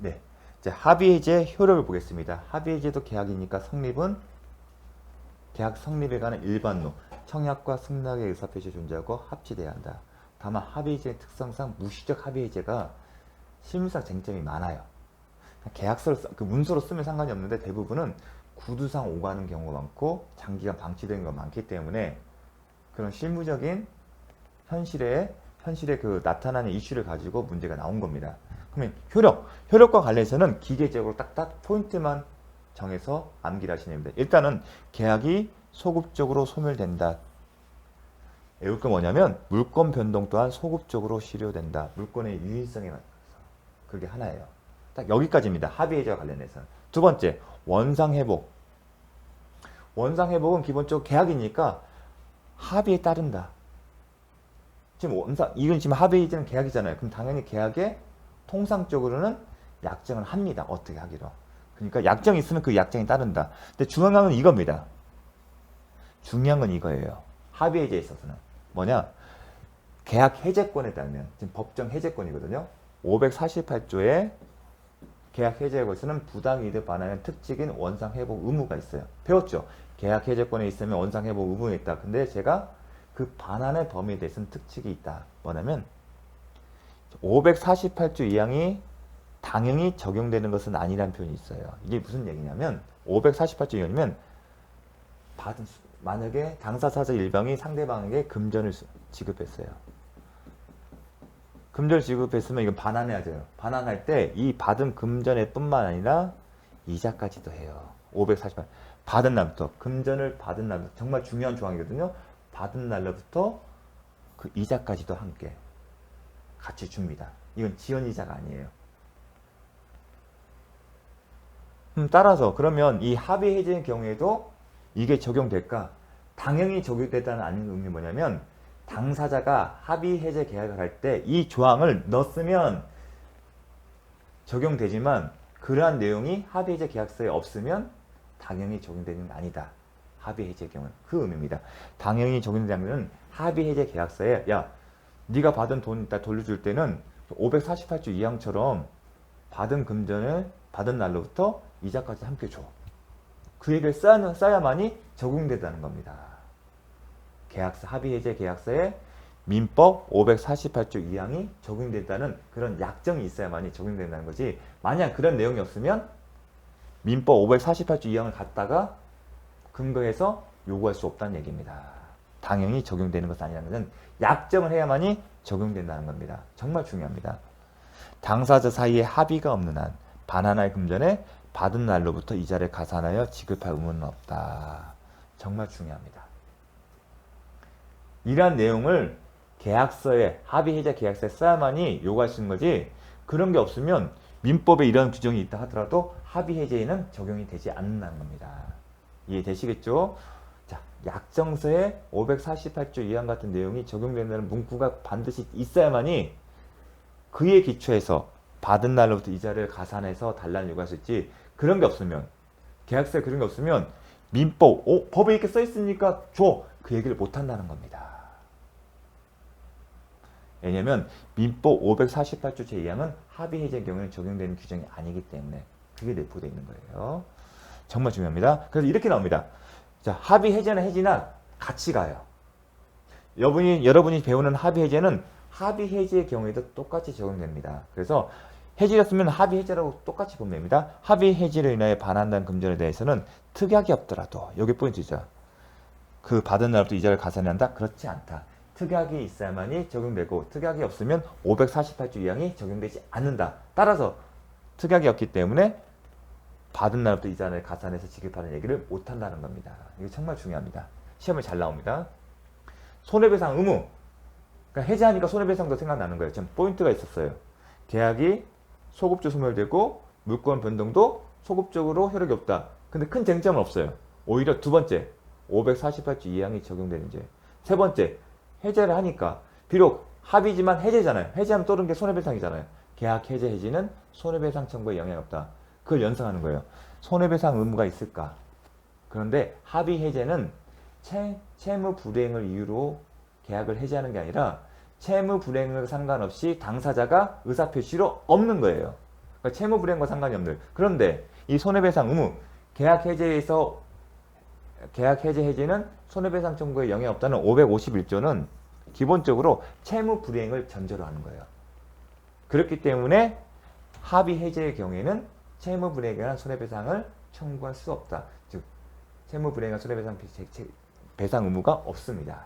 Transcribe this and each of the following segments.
네. 이제 합의 해제 효력을 보겠습니다. 합의 해제도 계약이니까 성립은 계약 성립에 관한 일반론, 청약과 승낙의 의사표시 존재하고 합치돼야 한다. 다만 합의 해제의 특성상 무시적 합의 해제가 실무상 쟁점이 많아요. 계약서를 그 문서로 쓰면 상관이 없는데 대부분은 구두상 오가는 경우가 많고 장기간 방치되는 경우가 많기 때문에 그런 실무적인 현실에 그 나타나는 이슈를 가지고 문제가 나온 겁니다. 그러면 효력과 관련해서는 기계적으로 딱딱 포인트만 정해서 암기를 하시면 됩니다. 일단은 계약이 소급적으로 소멸된다. 외울 건 뭐냐면 물권 변동 또한 소급적으로 실효된다. 물권의 유인성에 맞춰서. 그게 하나예요. 딱 여기까지입니다. 합의 해제와 관련해서는. 두 번째, 원상 회복. 원상 회복은 기본적으로 계약이니까 합의에 따른다. 지금 이건 지금 합의 해제는 계약이잖아요. 그럼 당연히 계약에 통상적으로는 약정을 합니다. 어떻게 하기로. 그러니까 약정이 있으면 그 약정이 따른다. 근데 중요한 건 이겁니다. 중요한 건 이거예요. 합의 해제에 있어서는. 뭐냐? 계약 해제권에 따르면, 지금 법정 해제권이거든요. 548조에 계약 해제에 관해서는 부당이득 반환의 특징인 원상 회복 의무가 있어요. 배웠죠? 계약 해제권에 있으면 원상 회복 의무가 있다. 근데 제가 그 반환의 범위에 대해서는 특징이 있다. 뭐냐면 548조 2항이 당연히 적용되는 것은 아니라는 표현이 있어요. 이게 무슨 얘기냐면 548조 2항이면 만약에 당사자적 일방이 상대방에게 금전을 지급했어요. 금전을 지급했으면 이건 반환해야 돼요. 반환할 때 이 받은 금전의 뿐만 아니라 이자까지도 해요. 548. 받은 날부터 금전을 받은 날부터 정말 중요한 조항이거든요. 받은 날로부터 그 이자까지도 함께 같이 줍니다. 이건 지연이자가 아니에요. 따라서 그러면 이 합의 해제의 경우에도 이게 적용될까? 당연히 적용된다는 아닌 의미 뭐냐면 당사자가 합의 해제 계약을 할 때 이 조항을 넣었으면 적용되지만 그러한 내용이 합의 해제 계약서에 없으면 당연히 적용되는 게 아니다. 합의 해제의 경우는 그 의미입니다. 당연히 적용되는 건 합의 해제 계약서에 야 네가 받은 돈 이따 돌려줄 때는 548조 2항처럼 받은 금전을 받은 날로부터 이자까지 함께 줘. 그 얘기를 써야만이 적용된다는 겁니다. 계약서, 합의 해제 계약서에 민법 548조 2항이 적용된다는 그런 약정이 있어야만이 적용된다는 거지. 만약 그런 내용이 없으면 민법 548조 2항을 갖다가 근거해서 요구할 수 없다는 얘기입니다. 당연히 적용되는 것은 아니라는 것은 약정을 해야만이 적용된다는 겁니다. 정말 중요합니다. 당사자 사이에 합의가 없는 한 반환할 금전에 받은 날로부터 이자를 가산하여 지급할 의무는 없다. 정말 중요합니다. 이러한 내용을 계약서에 합의 해제 계약서에 써야만이 요구할 수 있는 거지 그런 게 없으면 민법에 이런 규정이 있다 하더라도 합의 해제에는 적용이 되지 않는다는 겁니다. 이해되시겠죠? 자, 약정서에 548조 2항 같은 내용이 적용된다는 문구가 반드시 있어야만이 그에 기초해서 받은 날로부터 이자를 가산해서 달라는 요구할 수 있지 그런 게 없으면 계약서에 그런 게 없으면 민법 법에 이렇게 써 있으니까 줘 그 얘기를 못 한다는 겁니다. 왜냐면 민법 548조 제2항은 합의 해제의 경우에는 적용되는 규정이 아니기 때문에 그게 내포되어 있는 거예요. 정말 중요합니다. 그래서 이렇게 나옵니다. 자, 합의 해제나 해지나 같이 가요. 여러분이 배우는 합의 해제는 합의 해제의 경우에도 똑같이 적용됩니다. 그래서 해지였으면 합의 해제라고 똑같이 보면 됩니다. 합의 해지로 인하여 반환된 금전에 대해서는 특약이 없더라도 여기 포인트죠. 그 받은 날부터 이자를 가산한다? 그렇지 않다. 특약이 있어야만이 적용되고 특약이 없으면 548조 2항이 적용되지 않는다. 따라서 특약이 없기 때문에 받은 날부터 이자를 가산해서 지급하는 얘기를 못한다는 겁니다. 이게 정말 중요합니다. 시험에 잘 나옵니다. 손해배상 의무. 그러니까 해제하니까 손해배상도 생각나는 거예요. 좀 포인트가 있었어요. 계약이 소급적 소멸되고 물권 변동도 소급적으로 효력이 없다. 근데 큰 쟁점은 없어요. 오히려 두 번째 548조 2항이 적용되는 죄. 세 번째 해제를 하니까 비록 합의지만 해제잖아요. 해제하면 떠오르는 게 손해배상이잖아요. 계약 해제 해지는 손해배상 청구에 영향이 없다. 그걸 연상하는 거예요. 손해배상 의무가 있을까? 그런데 합의 해제는 채무 불이행을 이유로 계약을 해제하는 게 아니라 채무 불이행을 상관없이 당사자가 의사표시로 없는 거예요. 그러니까 채무 불이행과 상관이 없는. 그런데 이 손해배상 의무 계약 해제에서 계약 해제는 손해배상 청구에 영향이 없다는 551조는 기본적으로 채무 불이행을 전제로 하는 거예요. 그렇기 때문에 합의 해제의 경우에는 채무 불이행에 관한 손해배상을 청구할 수 없다. 즉 채무 불이행과 손해배상 배상 의무가 없습니다.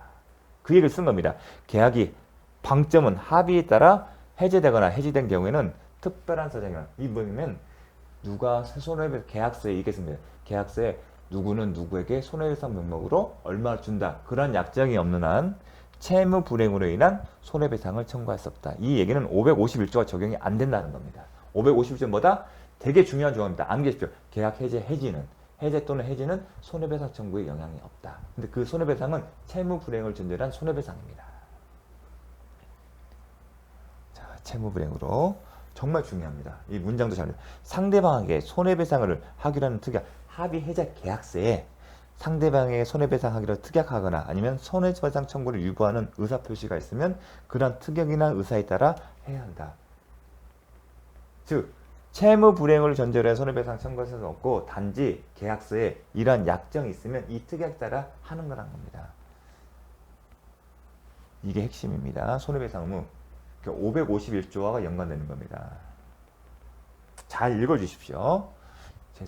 그 얘기를 쓴 겁니다. 계약이 방점은 합의에 따라 해제되거나 해지된 경우에는 특별한 사정이나 이 뭐냐면 누가 손해배상 계약서에 이게 있습니다. 계약서에 누구는 누구에게 손해배상 명목으로 얼마를 준다. 그런 약정이 없는 한 채무 불이행으로 인한 손해배상을 청구할 수 없다. 이 얘기는 551조가 적용이 안 된다는 겁니다. 551조는 뭐다? 되게 중요한 조항입니다. 암기하십시오. 계약 해제 해제 또는 해지는 손해배상 청구에 영향이 없다. 근데 그 손해배상은 채무 불이행을 전제로 한 손해배상입니다. 자, 채무 불이행으로 정말 중요합니다. 이 문장도 잘 상대방에게 손해배상을 하기로 하는 특약 합의 해제 계약서에 상대방에게 손해배상하기로 특약하거나 아니면 손해배상 청구를 유보하는 의사표시가 있으면 그런 특약이나 의사에 따라 해야 한다. 즉 채무 불이행을 전제로 해 손해배상 청구할 수는 없고 단지 계약서에 이러한 약정이 있으면 이 특약에 따라 하는 거란 겁니다. 이게 핵심입니다. 손해배상 의무 551조와 연관되는 겁니다. 잘 읽어주십시오.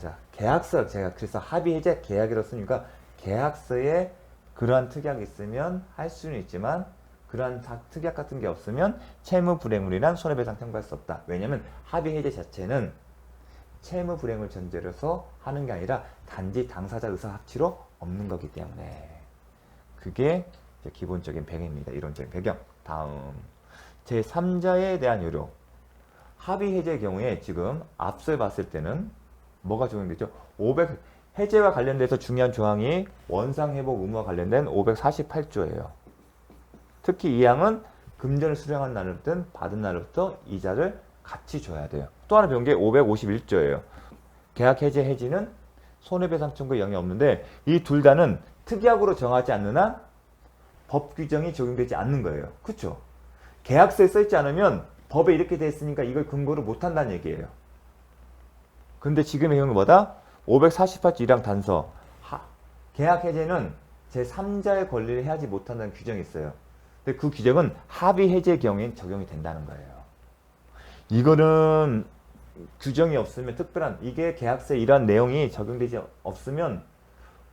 자, 계약서 제가 그래서 합의 해제 계약이라고 쓰니까 계약서에 그러한 특약이 있으면 할 수는 있지만 그러한 특약 같은 게 없으면 채무 불이행으로 인한 손해배상 청구할 수 없다. 왜냐하면 합의 해제 자체는 채무 불이행을 전제로 해서 하는 게 아니라 단지 당사자 의사 합치로 없는 거기 때문에 그게 이제 기본적인 배경입니다. 이론적인 배경. 다음 제3자에 대한 유료 합의 해제의 경우에 지금 앞서 봤을 때는 뭐가 적용되죠? 해제와 관련돼서 중요한 조항이 원상회복 의무와 관련된 548조예요. 특히 이 항은 금전을 수령한 날부터 받은 날부터 이자를 같이 줘야 돼요. 또 하나 배운 게 551조예요. 계약 해제 해지는 손해배상 청구에 영향이 없는데 이 둘 다는 특약으로 정하지 않는 한 법 규정이 적용되지 않는 거예요. 그렇죠? 계약서에 써있지 않으면 법에 이렇게 돼 있으니까 이걸 근거로 못한다는 얘기예요. 근데 지금의 경우는 뭐다? 548조 1항 단서 계약 해제는 제3자의 권리를 해하지 못한다는 규정이 있어요. 근데 그 규정은 합의 해제의 경우에 적용이 된다는 거예요. 이거는 규정이 없으면 특별한 이게 계약서에 이러한 내용이 적용되지 없으면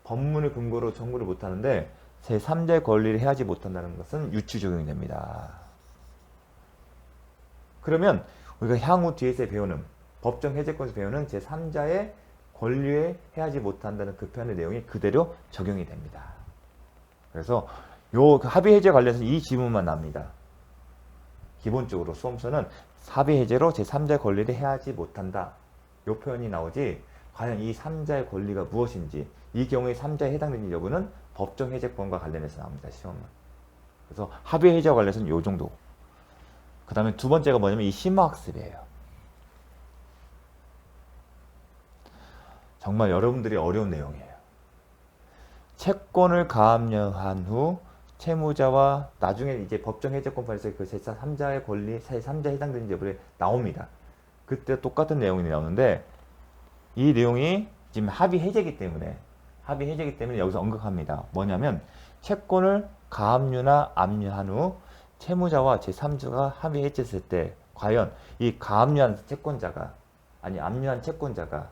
법문을 근거로 청구를 못하는데 제3자의 권리를 해하지 못한다는 것은 유추 적용이 됩니다. 그러면 우리가 향후 뒤에서 배우는 법정 해제권에서 배우는 제3자의 권리에 해하지 못한다는 그 편의 내용이 그대로 적용이 됩니다. 그래서 요 합의 해제 관련해서 이 지문만 납니다. 기본적으로 수험서는 합의 해제로 제3자의 권리를 해하지 못한다. 요 표현이 나오지 과연 이 3자의 권리가 무엇인지 이 경우에 3자에 해당되는 여부는 법정 해제권과 관련해서 나옵니다. 시험은. 그래서 합의 해제와 관련해서는 요 정도. 그 다음에 두 번째가 뭐냐면 이 심화학습이에요. 정말 여러분들이 어려운 내용이에요. 채권을 가압류한 후 채무자와 나중에 이제 법정 해제권판에서 그 제3자의 권리, 제3자에 해당되는 여부에 나옵니다. 그때 똑같은 내용이 나오는데 이 내용이 지금 합의 해제이기 때문에 여기서 언급합니다. 뭐냐면 채권을 가압류나 압류한 후 채무자와 제3자가 합의 해제했을 때 과연 이 가압류한 채권자가 아니 압류한 채권자가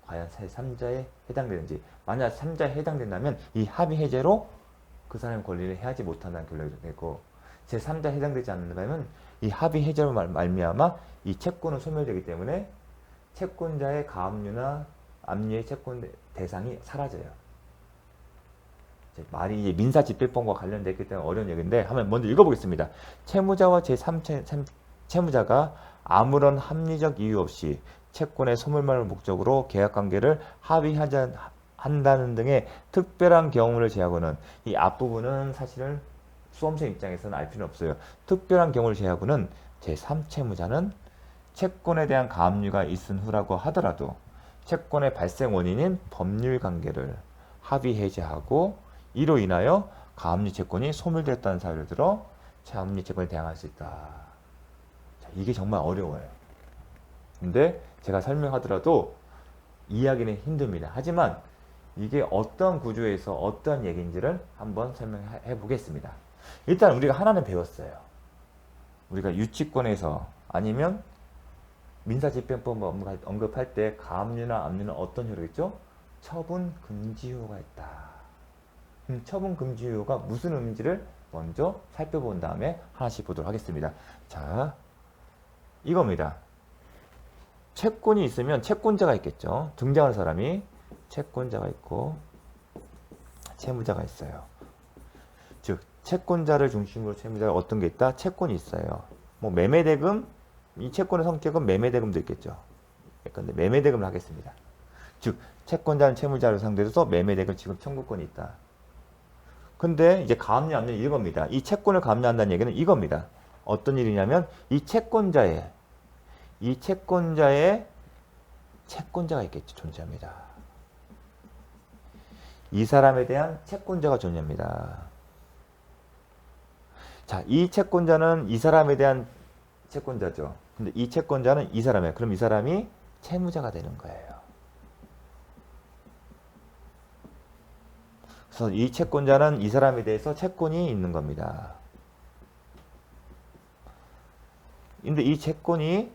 과연 제3자에 해당되는지 만약 3자에 해당된다면 이 합의 해제로 그 사람의 권리를 해하지 못한다는 결론이 되고 제3자에 해당되지 않는다면 이 합의 해제로 말미암아 이 채권은 소멸되기 때문에 채권자의 가압류나 압류의 채권 대상이 사라져요. 말이 이제 민사집필법과 관련됐기 때문에 어려운 얘기인데 한번 먼저 읽어보겠습니다. 채무자와 채무자가 아무런 합리적 이유 없이 채권의 소멸만을 목적으로 계약관계를 합의한다는 등의 특별한 경우를 제하고는 이 앞부분은 사실은 수험생 입장에서는 알 필요는 없어요. 특별한 경우를 제하고는 제3채무자는 채권에 대한 가압류가 있은 후라고 하더라도 채권의 발생 원인인 법률관계를 합의 해제하고 이로 인하여 가압류 채권이 소멸됐다는 사유를 들어 가압류 채권에 대항할 수 있다. 자, 이게 정말 어려워요. 근데 제가 설명하더라도 이해하기는 힘듭니다. 하지만 이게 어떤 구조에서 어떤 얘기인지를 한번 설명해 보겠습니다. 일단 우리가 하나는 배웠어요. 우리가 유치권에서 아니면 민사집행법 언급할 때 가압류나 압류는 어떤 효력이죠? 처분 금지효가 있다. 처분 금지효가 무슨 의미인지를 먼저 살펴본 다음에 하나씩 보도록 하겠습니다. 자, 이겁니다. 채권이 있으면 채권자가 있겠죠. 등장하는 사람이 채권자가 있고 채무자가 있어요. 즉 채권자를 중심으로 채무자가 어떤 게 있다? 채권이 있어요. 뭐 매매대금, 이 채권의 성격은 매매대금도 있겠죠. 근데 매매대금을 하겠습니다. 즉 채권자는 채무자를 상대로 해서 매매대금 지급 청구권이 있다. 근데 이제 가압류, 압류 이겁니다. 이 채권을 가압류한다는 얘기는 이겁니다. 어떤 일이냐면 이 채권자의 채권자가 있겠죠. 존재합니다. 이 사람에 대한 채권자가 존재합니다. 자, 이 채권자는 이 사람에 대한 채권자죠. 근데 이 채권자는 이 사람이에요. 그럼 이 사람이 채무자가 되는 거예요. 그래서 이 채권자는 이 사람에 대해서 채권이 있는 겁니다. 근데 이 채권이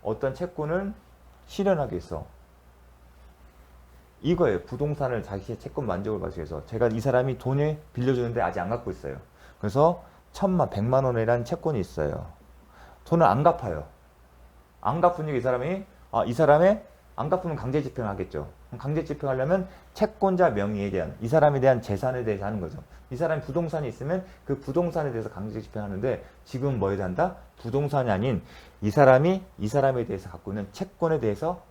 어떤 채권을 실현하기 위해서 이거예요. 부동산을 자기의 채권 만족을 받기 위해서 제가 이 사람이 돈을 빌려주는데 아직 안 갚고 있어요. 그래서 1,000만, 100만 원이라는 채권이 있어요. 돈을 안 갚아요. 안 갚으니까 이 사람의 안 갚으면 강제 집행하겠죠. 강제 집행하려면 채권자 명의에 대한 이 사람에 대한 재산에 대해서 하는 거죠. 이 사람이 부동산이 있으면 그 부동산에 대해서 강제 집행하는데 지금 뭐에 대한다? 부동산이 아닌 이 사람에 대해서 갖고 있는 채권에 대해서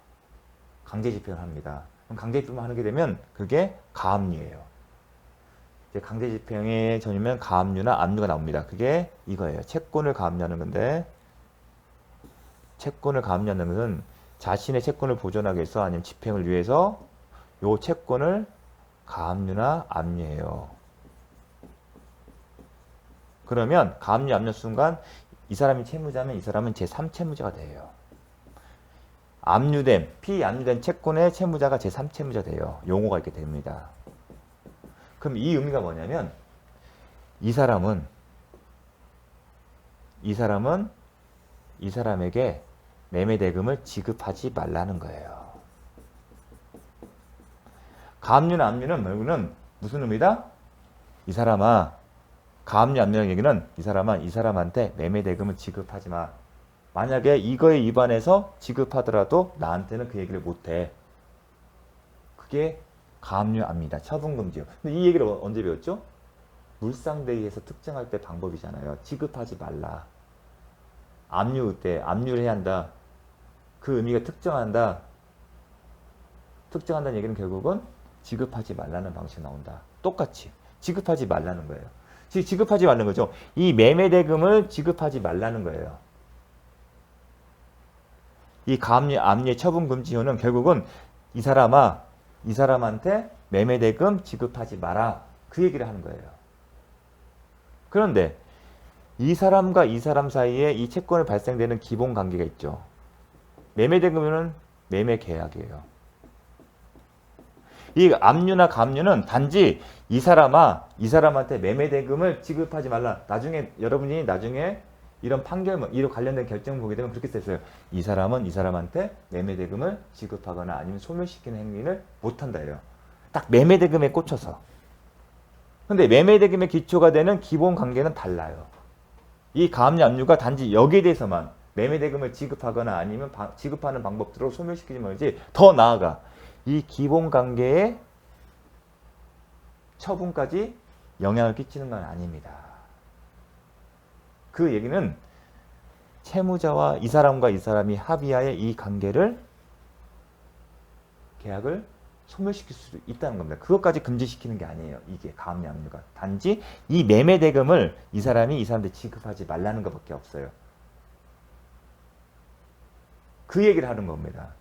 강제 집행을 합니다. 그럼 강제 집행을 하게 되면 그게 가압류예요. 이제 강제 집행의 전이면 가압류나 압류가 나옵니다. 그게 이거예요. 채권을 가압류하는 건데 채권을 가압류하는 것은 자신의 채권을 보존하기 위해서 아니면 집행을 위해서 요 채권을 가압류나 압류해요. 그러면 가압류, 압류 순간 이 사람이 채무자면 이 사람은 제3채무자가 돼요. 압류된, 피압류된 채권의 채무자가 제3채무자 돼요. 용어가 이렇게 됩니다. 그럼 이 의미가 뭐냐면 이 사람은 이 사람에게 매매대금을 지급하지 말라는 거예요. 가압류나 압류는 무슨 의미다? 이 사람아, 가압류, 압류라는 얘기는 이 사람한테 매매대금을 지급하지 마. 만약에 이거에 위반해서 지급하더라도 나한테는 그 얘기를 못해. 그게 가압류, 압류다. 처분금지요. 근데 이 얘기를 언제 배웠죠? 물상대위에서 특정할 때 방법이잖아요. 지급하지 말라. 압류 때 압류를 해야 한다. 그 의미가 특정한다는 얘기는 결국은 지급하지 말라는 방식이 나온다. 똑같이 지급하지 말라는 거예요. 지급하지 말라는 거죠. 이 매매대금을 지급하지 말라는 거예요. 이 가압류, 압류의 처분금지효는 결국은 이 사람한테 매매대금 지급하지 마라. 그 얘기를 하는 거예요. 그런데 이 사람과 이 사람 사이에 이 채권을 발생되는 기본 관계가 있죠. 매매대금은 매매계약이에요. 이 압류나 가압류는 단지 이 사람한테 매매대금을 지급하지 말라. 여러분이 나중에 이런 판결, 이로 관련된 결정을 보게 되면 그렇게 써있어요. 이 사람은 이 사람한테 매매대금을 지급하거나 아니면 소멸시키는 행위를 못한다예요. 딱 매매대금에 꽂혀서. 근데 매매대금의 기초가 되는 기본 관계는 달라요. 이 가압류, 압류가 단지 여기에 대해서만 매매대금을 지급하거나 아니면 지급하는 방법들로 소멸시키지 말지 더 나아가 이 기본 관계의 처분까지 영향을 끼치는 건 아닙니다. 그 얘기는 채무자와 이 사람과 이 사람이 합의하에 이 관계를 계약을 소멸시킬 수 있다는 겁니다. 그것까지 금지시키는 게 아니에요. 이게 가압류, 압류가. 단지 이 매매대금을 이 사람한테 지급하지 말라는 것밖에 없어요. 그 얘기를 하는 겁니다.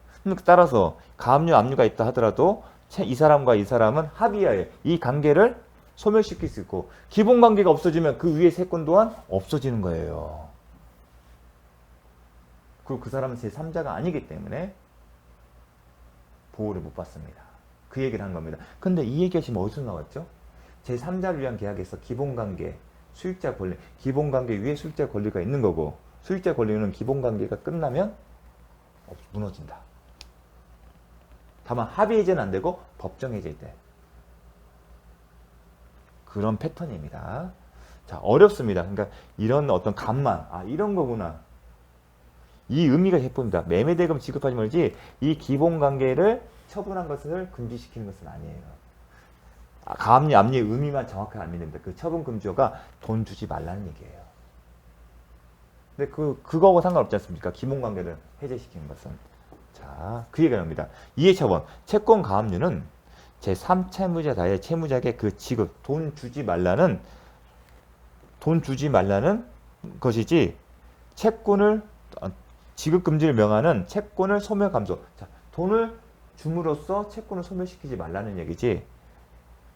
따라서 가압류, 압류가 있다 하더라도 이 사람과 이 사람은 합의하에 이 관계를 소멸시킬 수 있고 기본 관계가 없어지면 그 위에 채권 또한 없어지는 거예요. 그리고 그 사람은 제3자가 아니기 때문에 보호를 못 받습니다. 그 얘기를 한 겁니다. 근데 이 얘기가 지금 어디서 나왔죠? 제3자를 위한 계약에서 기본관계, 수익자 권리, 기본관계 위에 수익자 권리가 있는 거고, 수익자 권리는 기본관계가 끝나면 무너진다. 다만 합의해제는 안 되고 법정해제일 때. 그런 패턴입니다. 자, 어렵습니다. 그러니까 이런 어떤 감만, 이런 거구나. 이 의미가 제품입니다. 매매대금 지급하지 말지 이 기본관계를 처분한 것을 금지시키는 것은 아니에요. 가압류, 압류의 의미만 정확하게 알면 됩니다. 그 처분 금지어가 돈 주지 말라는 얘기예요. 근데 그거하고 상관없지 않습니까? 기본관계를 해제시키는 것은. 자, 그 얘기가 나옵니다. 이해처분, 채권 가압류는 제3채무자다의 채무자에게 그 지급, 돈 주지 말라는 것이지, 채권을, 지급 금지를 명하는 채권을 소멸 감소. 자, 돈을 줌으로써 채권을 소멸시키지 말라는 얘기지,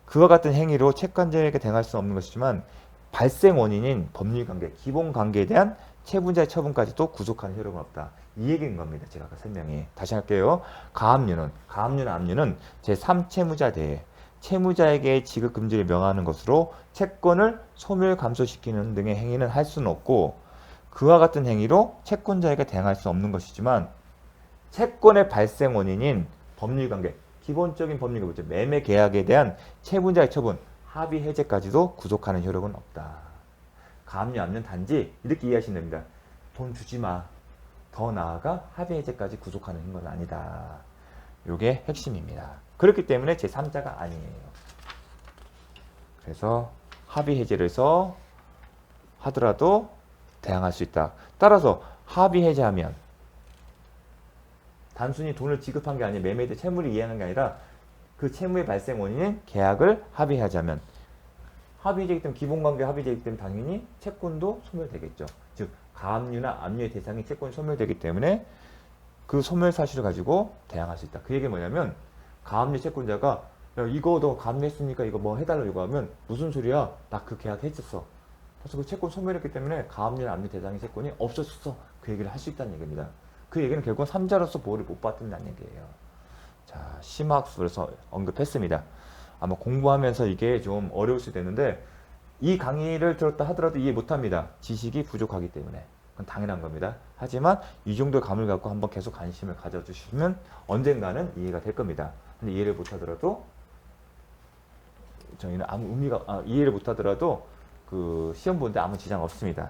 그와 같은 행위로 채권자에게 대응할 수는 없는 것이지만, 발생 원인인 법률관계, 기본관계에 대한 채무자의 처분까지도 구속하는 효력은 없다. 이 얘기인 겁니다. 제가 아까 설명이. 다시 할게요. 가압류는, 압류는 제3채무자 대해 채무자에게 지급 금지를 명하는 것으로 채권을 소멸 감소시키는 등의 행위는 할 수는 없고, 그와 같은 행위로 채권자에게 대응할 수 없는 것이지만, 채권의 발생 원인인 법률관계, 기본적인 법률관계, 매매 계약에 대한 채무자의 처분, 합의 해제까지도 구속하는 효력은 없다. 가압류, 압류는 단지 이렇게 이해하시면 됩니다. 돈 주지 마. 더 나아가 합의 해제까지 구속하는 건 아니다. 이게 핵심입니다. 그렇기 때문에 제3자가 아니에요. 그래서 합의 해제를 해서 하더라도 대항할 수 있다. 따라서 합의 해제하면 단순히 돈을 지급한 게 아니라 매매대 채무를 이행한 게 아니라 그 채무의 발생 원인인 계약을 합의하자면, 합의제이기 때문에, 기본관계 합의제이기 때문에 당연히 채권도 소멸되겠죠. 즉 가압류나 압류의 대상이 채권이 소멸되기 때문에 그 소멸 사실을 가지고 대항할 수 있다. 그 얘기는 뭐냐면, 가압류 채권자가 야, 이거 너 가압류했으니까 이거 뭐 해달라고 하면 무슨 소리야? 나 그 계약 했었어. 그래서 그 채권 소멸했기 때문에 가압류나 압류 대상의 채권이 없어졌어. 그 얘기를 할 수 있다는 얘기입니다. 그 얘기는 결국은 3자로서 보호를 못 받는다는 얘기예요. 자, 심화학습에서 언급했습니다. 아마 공부하면서 이게 좀 어려울 수도 있는데, 이 강의를 들었다 하더라도 이해 못합니다. 지식이 부족하기 때문에. 그건 당연한 겁니다. 하지만 이 정도의 감을 갖고 한번 계속 관심을 가져주시면 언젠가는 이해가 될 겁니다. 근데 이해를 못하더라도 저희는 아무 의미가, 이해를 못하더라도 그 시험 보는데 아무 지장 없습니다.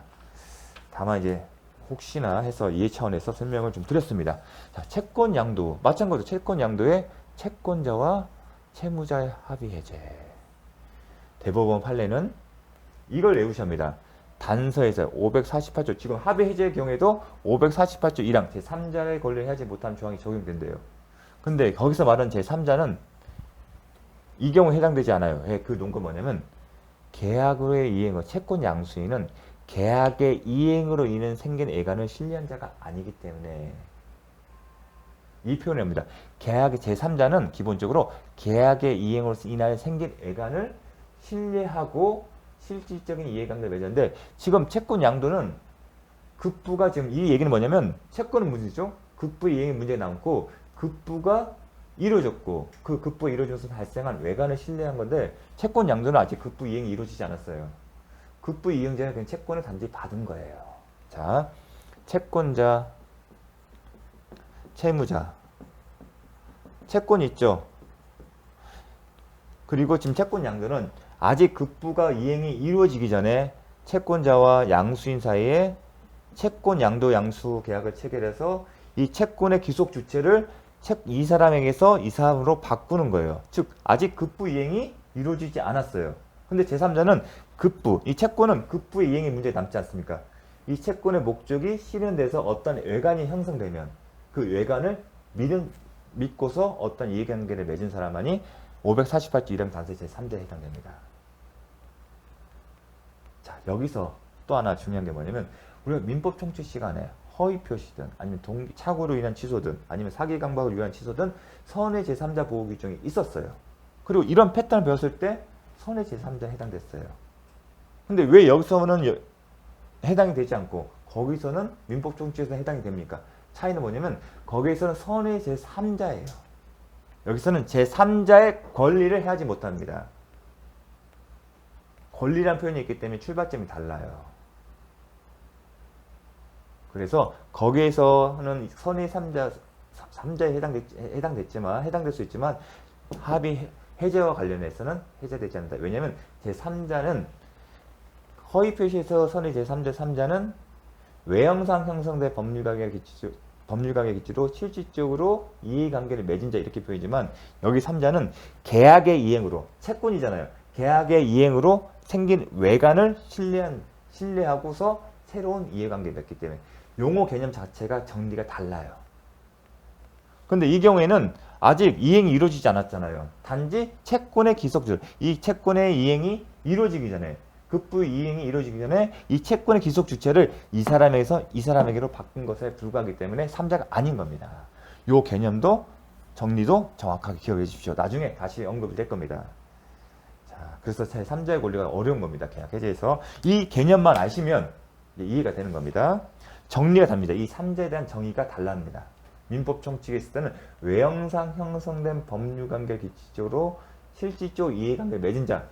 다만 이제 혹시나 해서 이해 차원에서 설명을 좀 드렸습니다. 자, 채권 양도, 마찬가지로 채권 양도의 채권자와 채무자의 합의 해제. 대법원 판례는 이걸 외우셔합니다. 단서에서 548조, 지금 합의 해제의 경우에도 548조 1항 제3자의 권리를 해야지 못한 조항이 적용된대요. 근데 거기서 말하는 제3자는 이 경우에 해당되지 않아요. 그 논건 뭐냐면, 계약의 이행, 채권 양수인은 계약의 이행으로 인해 생긴 애관을 신뢰한 자가 아니기 때문에 이 표현을 합니다. 계약의 제3자는 기본적으로 계약의 이행으로 인하여 생긴 애관을 신뢰하고 실질적인 이해관계를 맺었는데, 지금 채권 양도는 급부가, 지금 이 얘기는 뭐냐면, 채권은 문제죠. 급부 이행의 문제가 남고 급부가 이루어졌고 그 급부가 이루어져서 발생한 외관을 신뢰한 건데, 채권 양도는 아직 급부 이행이 이루어지지 않았어요. 급부 이행자는 그냥 채권을 단지 받은 거예요. 자, 채권자, 채무자, 채권 있죠. 그리고 지금 채권 양도는 아직 급부가 이행이 이루어지기 전에 채권자와 양수인 사이에 채권 양도 양수 계약을 체결해서 이 채권의 기속 주체를 이 사람에게서 이 사람으로 바꾸는 거예요. 즉 아직 급부 이행이 이루어지지 않았어요. 근데 제3자는 급부, 이 채권은 급부의 이행이 문제에 남지 않습니까? 이 채권의 목적이 실현돼서 어떤 외관이 형성되면 그 외관을 믿고서 어떤 이해관계를 맺은 사람만이 548조 1항 단서 제3자에 해당됩니다. 자, 여기서 또 하나 중요한 게 뭐냐면, 우리가 민법 청취 시간에 허위 표시든 아니면 착오로 인한 취소든 아니면 사기 강박을 위한 취소든 선의 제3자 보호 규정이 있었어요. 그리고 이런 패턴을 배웠을 때 선의 제3자에 해당됐어요. 근데 왜 여기서는 해당이 되지 않고 거기서는 민법 총칙에서 해당이 됩니까? 차이는 뭐냐면 거기에서는 선의 제3자예요. 여기서는 제3자의 권리를 해하지 못합니다. 권리란 표현이 있기 때문에 출발점이 달라요. 그래서 거기에서는 선의 3자에 해당될 수 있지만 합의 해제와 관련해서는 해제되지 않는다. 왜냐하면 제3자는 허위 표시에서 선의 제3자는 외형상 형성된 법률관계 기초로 실질적으로 이해관계를 맺은 자 이렇게 표현이지만 여기 3자는 계약의 이행으로 채권이잖아요. 계약의 이행으로 생긴 외관을 신뢰하고서 새로운 이해관계를 맺기 때문에 용어 개념 자체가 정리가 달라요. 근데 이 경우에는 아직 이행이 이루어지지 않았잖아요. 단지 채권의 기속줄, 이 채권의 이행이 이루어지기 전에 급부 이행이 이루어지기 전에 이 채권의 기속 주체를 이 사람에게서 이 사람에게로 바꾼 것에 불과하기 때문에 3자가 아닌 겁니다. 요 개념도 정리도 정확하게 기억해 주십시오. 나중에 다시 언급이 될 겁니다. 자, 그래서 제 3자의 권리가 어려운 겁니다. 계약 해제에서. 이 개념만 아시면 이제 이해가 되는 겁니다. 정리가 답니다. 이 3자에 대한 정의가 달랍니다. 민법 총칙에 있을 때는 외형상 형성된 법률관계 기초로 실질적 이해관계 맺은 자.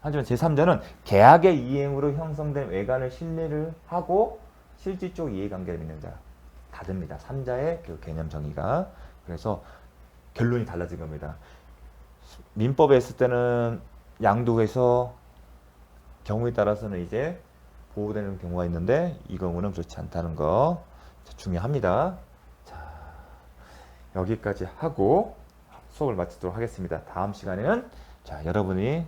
하지만 제3자는 계약의 이행으로 형성된 외관을 신뢰를 하고 실질적 이해관계를 맺는 자. 다릅니다. 3자의 그 개념 정의가. 그래서 결론이 달라진 겁니다. 민법에 있을 때는 양도에서 경우에 따라서는 이제 보호되는 경우가 있는데 이 경우는 그렇지 않다는 거 중요합니다. 자, 여기까지 하고 수업을 마치도록 하겠습니다. 다음 시간에는 자, 여러분이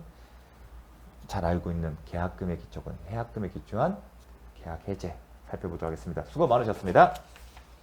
잘 알고 있는 계약금의 기초권, 해약금에 기초한 계약 해제 살펴보도록 하겠습니다. 수고 많으셨습니다.